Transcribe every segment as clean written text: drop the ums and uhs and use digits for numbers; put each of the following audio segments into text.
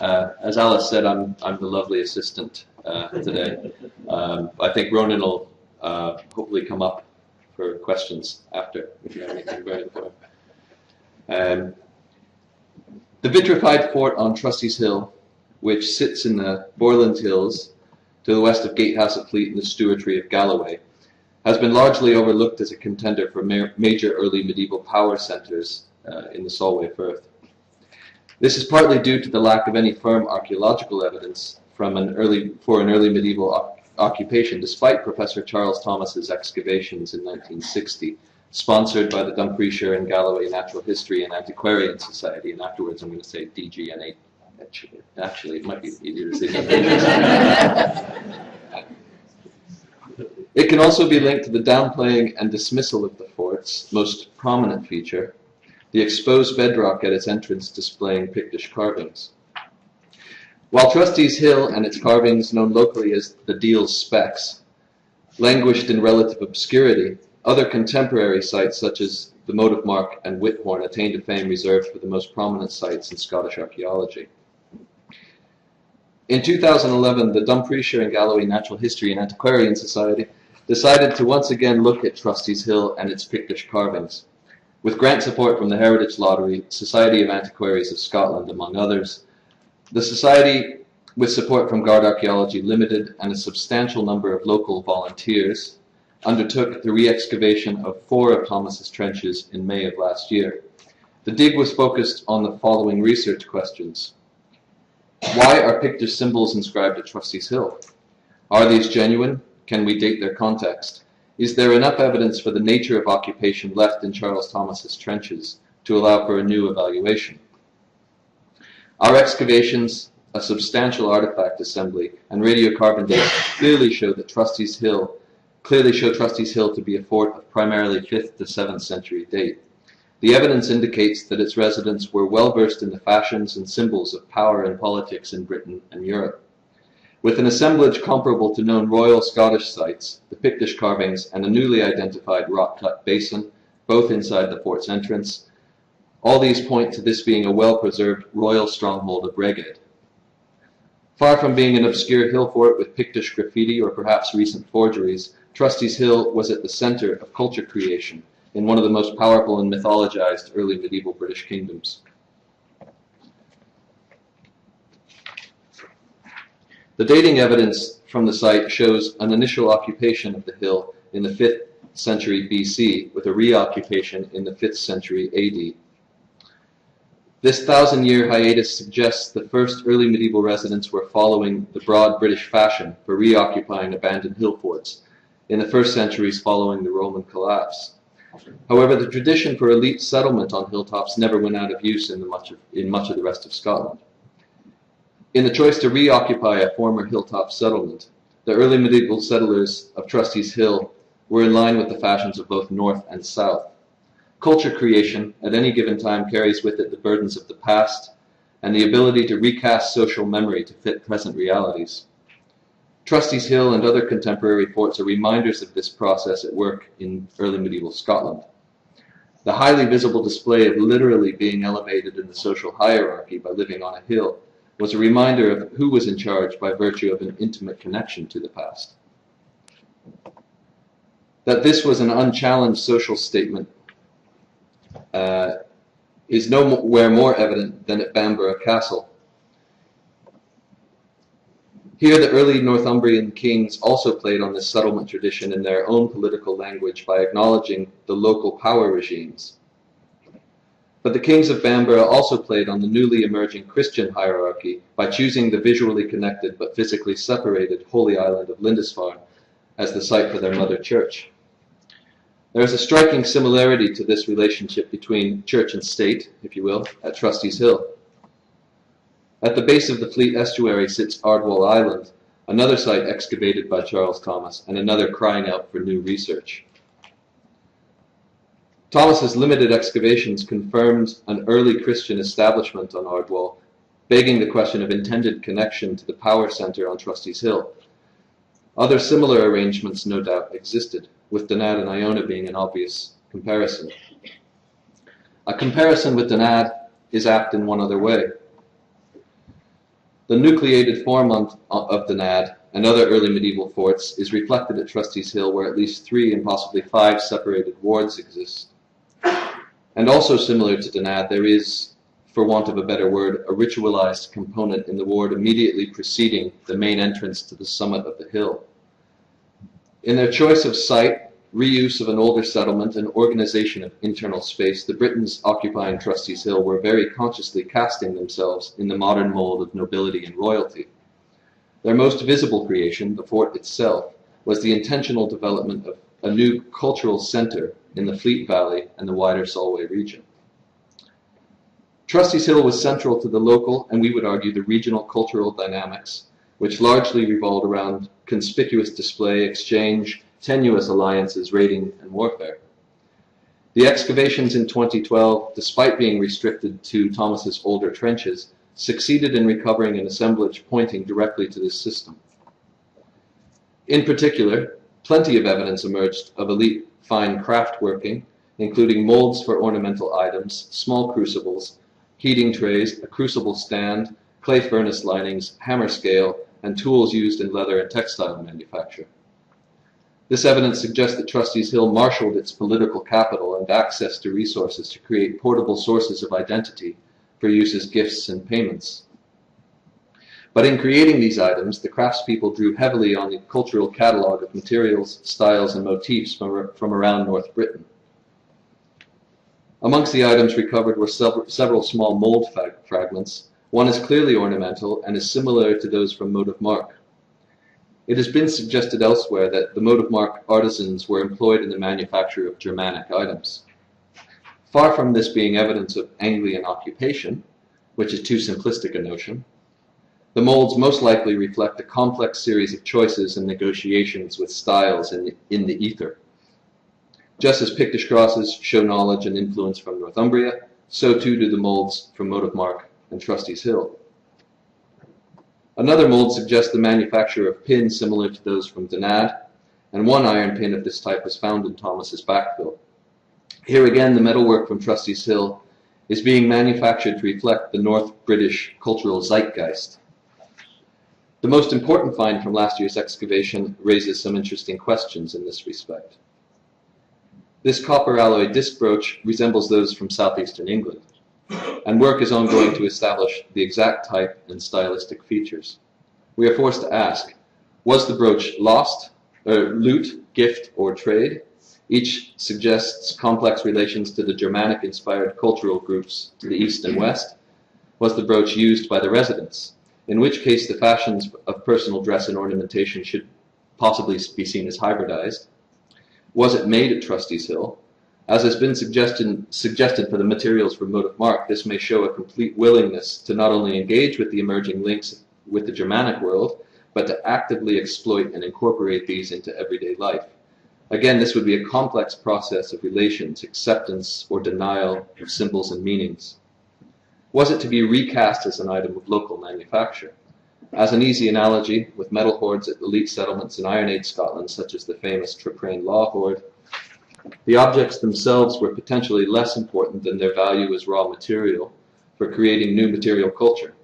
As Alice said, I'm the lovely assistant today. I think Ronan will hopefully come up for questions after, if you have anything burning for him. The vitrified fort on Trusty's Hill, which sits in the Borland Hills to the west of Gatehouse of Fleet and the Stewartry of Galloway, has been largely overlooked as a contender for major early medieval power centres in the Solway Firth. This is partly due to the lack of any firm archaeological evidence for an early medieval occupation, despite Professor Charles Thomas's excavations in 1960, sponsored by the Dumfriesshire and Galloway Natural History and Antiquarian Society, and afterwards I'm going to say DGNA. Actually, it might be easier to say Dumfriesshire. It can also be linked to the downplaying and dismissal of the fort's most prominent feature, the exposed bedrock at its entrance displaying Pictish carvings. While Trusty's Hill and its carvings, known locally as the Deal's Specks, languished in relative obscurity, other contemporary sites such as the Motive Mark and Whithorn attained a fame reserved for the most prominent sites in Scottish archaeology. In 2011, the Dumfriesshire and Galloway Natural History and Antiquarian Society decided to once again look at Trusty's Hill and its Pictish carvings. With grant support from the Heritage Lottery, Society of Antiquaries of Scotland, among others, the Society, with support from Guard Archaeology Limited and a substantial number of local volunteers, undertook the re-excavation of 4 of Thomas's trenches in May of last year. The dig was focused on the following research questions. Why are Pictish symbols inscribed at Trusty's Hill? Are these genuine? Can we date their context? Is there enough evidence for the nature of occupation left in Charles Thomas's trenches to allow for a new evaluation? Our excavations, a substantial artifact assembly, and radiocarbon data clearly show Trusty's Hill to be a fort of primarily 5th to 7th century date. The evidence indicates that its residents were well versed in the fashions and symbols of power and politics in Britain and Europe. With an assemblage comparable to known royal Scottish sites, the Pictish carvings, and a newly identified rock-cut basin, both inside the fort's entrance, all these point to this being a well-preserved royal stronghold of Rheged. Far from being an obscure hill fort with Pictish graffiti or perhaps recent forgeries, Trusty's Hill was at the centre of culture creation in one of the most powerful and mythologized early medieval British kingdoms. The dating evidence from the site shows an initial occupation of the hill in the 5th century BC with a reoccupation in the 5th century AD. This 1,000-year hiatus suggests that first early medieval residents were following the broad British fashion for reoccupying abandoned hill forts in the first centuries following the Roman collapse. However, the tradition for elite settlement on hilltops never went out of use in much of the rest of Scotland. In the choice to reoccupy a former hilltop settlement, the early medieval settlers of Trusty's Hill were in line with the fashions of both north and south. Culture creation at any given time carries with it the burdens of the past and the ability to recast social memory to fit present realities. Trusty's Hill and other contemporary forts are reminders of this process at work in early medieval Scotland. The highly visible display of literally being elevated in the social hierarchy by living on a hill was a reminder of who was in charge by virtue of an intimate connection to the past. That this was an unchallenged social statement is nowhere more evident than at Bamborough Castle. Here the early Northumbrian kings also played on this settlement tradition in their own political language by acknowledging the local power regimes. But the kings of Bamborough also played on the newly emerging Christian hierarchy by choosing the visually connected but physically separated holy island of Lindisfarne as the site for their mother church. There is a striking similarity to this relationship between church and state, if you will, at Trusty's Hill. At the base of the Fleet estuary sits Ardwall Island, another site excavated by Charles Thomas and another crying out for new research. Thomas's limited excavations confirmed an early Christian establishment on Ardwall, begging the question of intended connection to the power centre on Trusty's Hill. Other similar arrangements no doubt existed, with Dunadd and Iona being an obvious comparison. A comparison with Dunadd is apt in one other way. The nucleated form of Dunadd and other early medieval forts is reflected at Trusty's Hill, where at least 3 and possibly 5 separated wards exist. And also similar to Dunadd, there is, for want of a better word, a ritualized component in the ward immediately preceding the main entrance to the summit of the hill. In their choice of site, reuse of an older settlement, and organization of internal space, the Britons occupying Trusty's Hill were very consciously casting themselves in the modern mold of nobility and royalty. Their most visible creation, the fort itself, was the intentional development of a new cultural center in the Fleet Valley and the wider Solway region. Trusty's Hill was central to the local, and we would argue the regional cultural dynamics, which largely revolved around conspicuous display, exchange, tenuous alliances, raiding, and warfare. The excavations in 2012, despite being restricted to Thomas's older trenches, succeeded in recovering an assemblage pointing directly to this system. In particular, plenty of evidence emerged of elite fine craft working, including molds for ornamental items, small crucibles, heating trays, a crucible stand, clay furnace linings, hammer scale, and tools used in leather and textile manufacture. This evidence suggests that Trusty's Hill marshaled its political capital and access to resources to create portable sources of identity for use as gifts and payments. But in creating these items, the craftspeople drew heavily on the cultural catalogue of materials, styles, and motifs from around North Britain. Amongst the items recovered were several small mold fragments. One is clearly ornamental and is similar to those from motive mark. It has been suggested elsewhere that the motive mark artisans were employed in the manufacture of Germanic items. Far from this being evidence of Anglian occupation, which is too simplistic a notion, the molds most likely reflect a complex series of choices and negotiations with styles in the ether. Just as Pictish crosses show knowledge and influence from Northumbria, so too do the molds from motive mark and Trusty's Hill. Another mold suggests the manufacture of pins similar to those from Dunadd, and one iron pin of this type was found in Thomas's backfill. Here again, the metalwork from Trusty's Hill is being manufactured to reflect the North British cultural zeitgeist. The most important find from last year's excavation raises some interesting questions in this respect. This copper alloy disc brooch resembles those from southeastern England, and work is ongoing to establish the exact type and stylistic features. We are forced to ask, was the brooch lost, loot, gift, or trade? Each suggests complex relations to the Germanic-inspired cultural groups to the east and west. Was the brooch used by the residents? In which case the fashions of personal dress and ornamentation should possibly be seen as hybridized. Was it made at Trusty's Hill? As has been suggested for the materials from motive mark, this may show a complete willingness to not only engage with the emerging links with the Germanic world, but to actively exploit and incorporate these into everyday life. Again, this would be a complex process of relations, acceptance, or denial of symbols and meanings. Was it to be recast as an item of local manufacture? As an easy analogy, with metal hoards at elite settlements in Iron Age Scotland, such as the famous Traprain Law hoard, the objects themselves were potentially less important than their value as raw material for creating new material culture.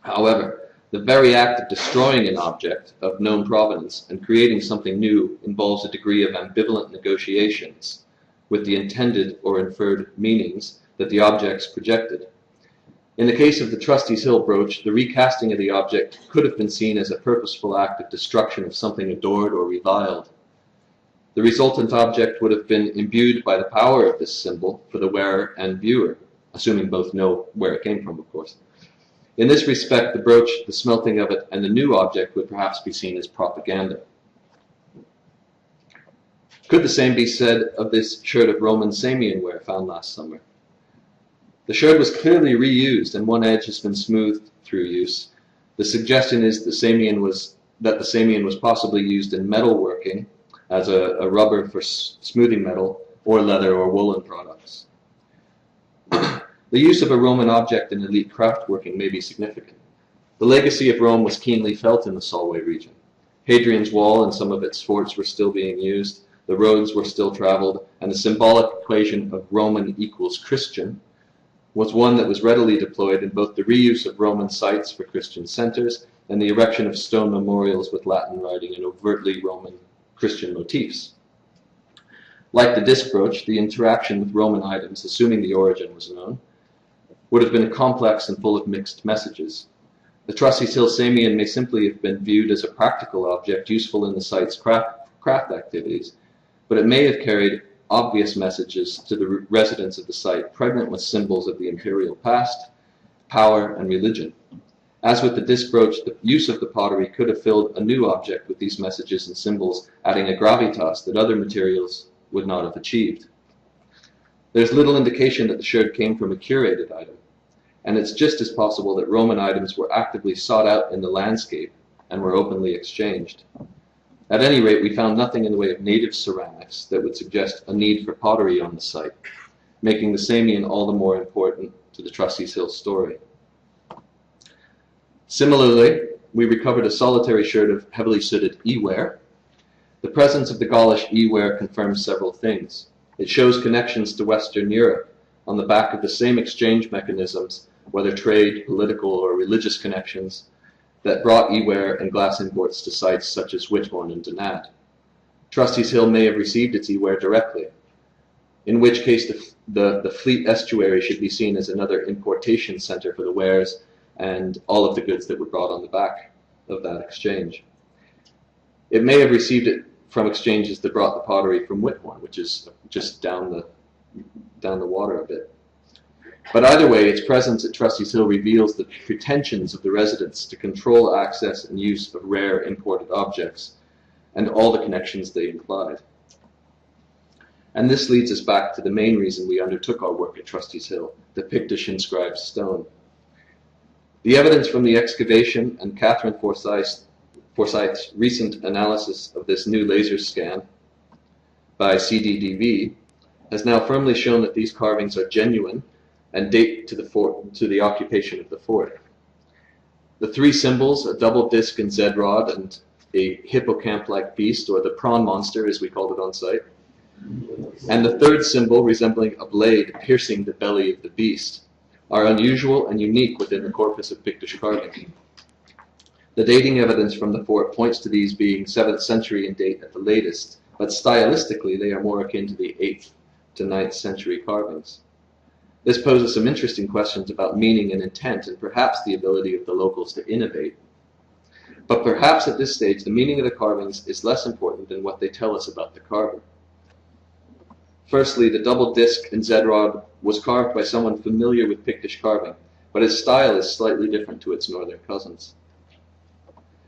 However, the very act of destroying an object of known provenance and creating something new involves a degree of ambivalent negotiations with the intended or inferred meanings that the objects projected. In the case of the Trusty's Hill brooch, the recasting of the object could have been seen as a purposeful act of destruction of something adored or reviled. The resultant object would have been imbued by the power of this symbol for the wearer and viewer, assuming both know where it came from, of course. In this respect, the brooch, the smelting of it, and the new object would perhaps be seen as propaganda. Could the same be said of this shirt of Roman Samian ware found last summer? The shirt was clearly reused, and one edge has been smoothed through use. The suggestion is that the Samian was possibly used in metalworking as a rubber for smoothing metal, or leather or woolen products. The use of a Roman object in elite craftworking may be significant. The legacy of Rome was keenly felt in the Solway region. Hadrian's Wall and some of its forts were still being used, the roads were still traveled, and the symbolic equation of Roman equals Christian was one that was readily deployed in both the reuse of Roman sites for Christian centres and the erection of stone memorials with Latin writing and overtly Roman Christian motifs. Like the disc brooch, the interaction with Roman items, assuming the origin was known, would have been complex and full of mixed messages. The Trusty's Hill Samian may simply have been viewed as a practical object useful in the site's craft activities, but it may have carried obvious messages to the residents of the site, pregnant with symbols of the imperial past, power, and religion. As with the disc brooch, the use of the pottery could have filled a new object with these messages and symbols, adding a gravitas that other materials would not have achieved. There's little indication that the sherd came from a curated item, and it's just as possible that Roman items were actively sought out in the landscape and were openly exchanged. At any rate, we found nothing in the way of native ceramics that would suggest a need for pottery on the site, making the Samian all the more important to the Trusty's Hill story. Similarly, we recovered a solitary sherd of heavily sooted eware. The presence of the Gaulish eware confirms several things. It shows connections to Western Europe on the back of the same exchange mechanisms, whether trade, political, or religious connections, that brought eware and glass imports to sites such as Whithorn and Dunadd. Trusty's Hill may have received its eware directly, in which case the Fleet estuary should be seen as another importation centre for the wares and all of the goods that were brought on the back of that exchange. It may have received it from exchanges that brought the pottery from Whithorn, which is just down the water a bit. But either way, its presence at Trusty's Hill reveals the pretensions of the residents to control access and use of rare imported objects, and all the connections they implied. And this leads us back to the main reason we undertook our work at Trusty's Hill, the Pictish inscribed stone. The evidence from the excavation and Catherine Forsyth's recent analysis of this new laser scan by CDDV has now firmly shown that these carvings are genuine and date to the occupation of the fort. The three symbols, a double disc and Z-rod and a hippocamp-like beast, or the prawn monster as we called it on site, and the third symbol resembling a blade piercing the belly of the beast, are unusual and unique within the corpus of Pictish carving. The dating evidence from the fort points to these being 7th century in date at the latest, but stylistically they are more akin to the 8th to 9th century carvings. This poses some interesting questions about meaning and intent, and perhaps the ability of the locals to innovate. But perhaps at this stage, the meaning of the carvings is less important than what they tell us about the carver. Firstly, the double disc and Z-rod was carved by someone familiar with Pictish carving, but its style is slightly different to its northern cousins.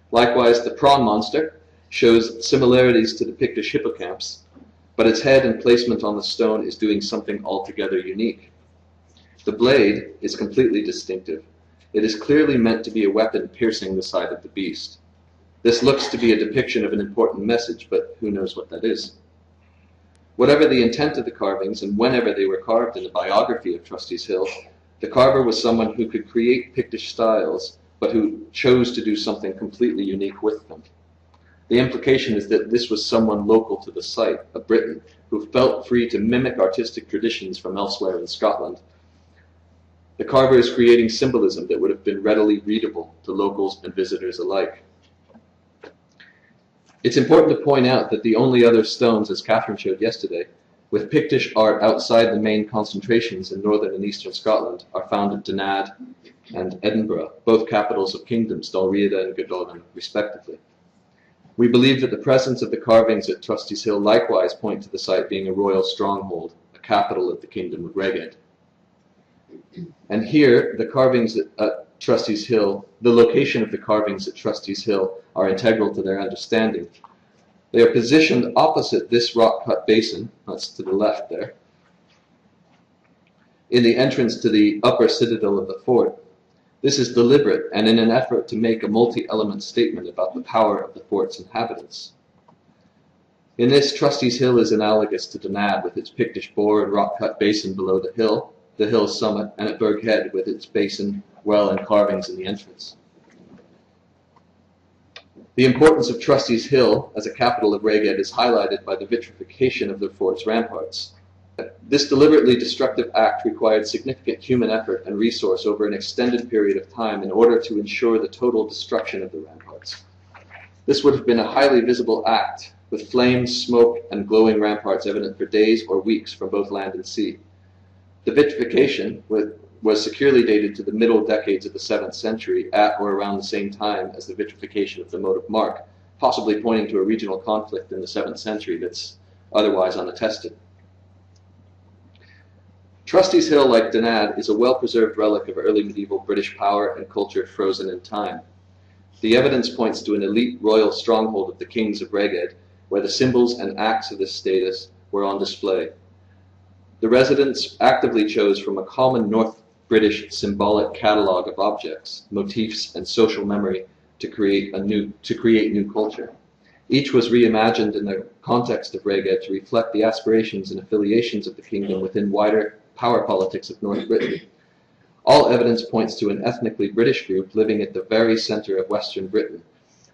Likewise, the prawn monster shows similarities to the Pictish hippocamps, but its head and placement on the stone is doing something altogether unique. The blade is completely distinctive. It is clearly meant to be a weapon piercing the side of the beast. This looks to be a depiction of an important message, but who knows what that is. Whatever the intent of the carvings, and whenever they were carved in the biography of Trusty's Hill, the carver was someone who could create Pictish styles, but who chose to do something completely unique with them. The implication is that this was someone local to the site, a Briton, who felt free to mimic artistic traditions from elsewhere in Scotland. The carver is creating symbolism that would have been readily readable to locals and visitors alike. It's important to point out that the only other stones, as Catherine showed yesterday, with Pictish art outside the main concentrations in northern and eastern Scotland are found at Dunadd and Edinburgh, both capitals of kingdoms, Dalriada and Godolphin, respectively. We believe that the presence of the carvings at Trusty's Hill likewise point to the site being a royal stronghold, a capital of the kingdom of Rheged. And here, the carvings at Trusty's Hill, the location of the carvings at Trusty's Hill are integral to their understanding. They are positioned opposite this rock-cut basin, that's to the left there, in the entrance to the upper citadel of the fort. This is deliberate and in an effort to make a multi-element statement about the power of the fort's inhabitants. In this, Trusty's Hill is analogous to Dunadd with its Pictish boar and rock-cut basin below the hill's summit, and at Burgh Head with its basin, well, and carvings in the entrance. The importance of Trusty's Hill as a capital of Rheged is highlighted by the vitrification of the fort's ramparts. This deliberately destructive act required significant human effort and resource over an extended period of time in order to ensure the total destruction of the ramparts. This would have been a highly visible act, with flames, smoke, and glowing ramparts evident for days or weeks from both land and sea. The vitrification was securely dated to the middle decades of the 7th century, at or around the same time as the vitrification of the moat of Mark, possibly pointing to a regional conflict in the 7th century that's otherwise unattested. Trusty's Hill, like Dunadd, is a well-preserved relic of early medieval British power and culture frozen in time. The evidence points to an elite royal stronghold of the kings of Rheged, where the symbols and acts of this status were on display. The residents actively chose from a common North British symbolic catalogue of objects, motifs, and social memory to create new culture. Each was reimagined in the context of Rheged to reflect the aspirations and affiliations of the kingdom within wider power politics of North Britain. All evidence points to an ethnically British group living at the very centre of Western Britain,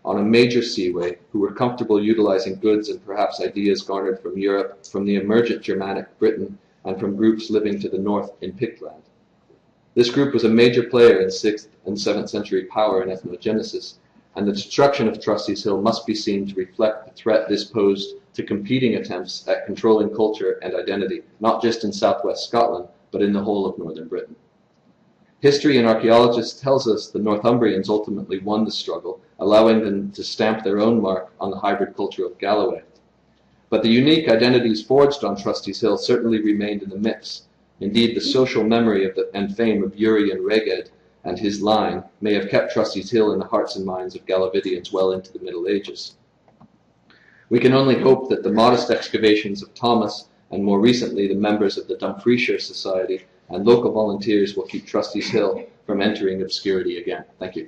on a major seaway, who were comfortable utilising goods and perhaps ideas garnered from Europe, from the emergent Germanic Britain, and from groups living to the north in Pictland. This group was a major player in 6th and 7th century power and ethnogenesis, and the destruction of Trusty's Hill must be seen to reflect the threat this posed to competing attempts at controlling culture and identity, not just in southwest Scotland, but in the whole of northern Britain. History and archaeologists tells us the Northumbrians ultimately won the struggle, allowing them to stamp their own mark on the hybrid culture of Galloway. But the unique identities forged on Trusty's Hill certainly remained in the mix. Indeed, the social memory of and fame of Uri and Rheged and his line may have kept Trusty's Hill in the hearts and minds of Gallovidians well into the Middle Ages. We can only hope that the modest excavations of Thomas, and more recently the members of the Dumfriesshire Society and local volunteers, will keep Trusty's Hill from entering obscurity again. Thank you.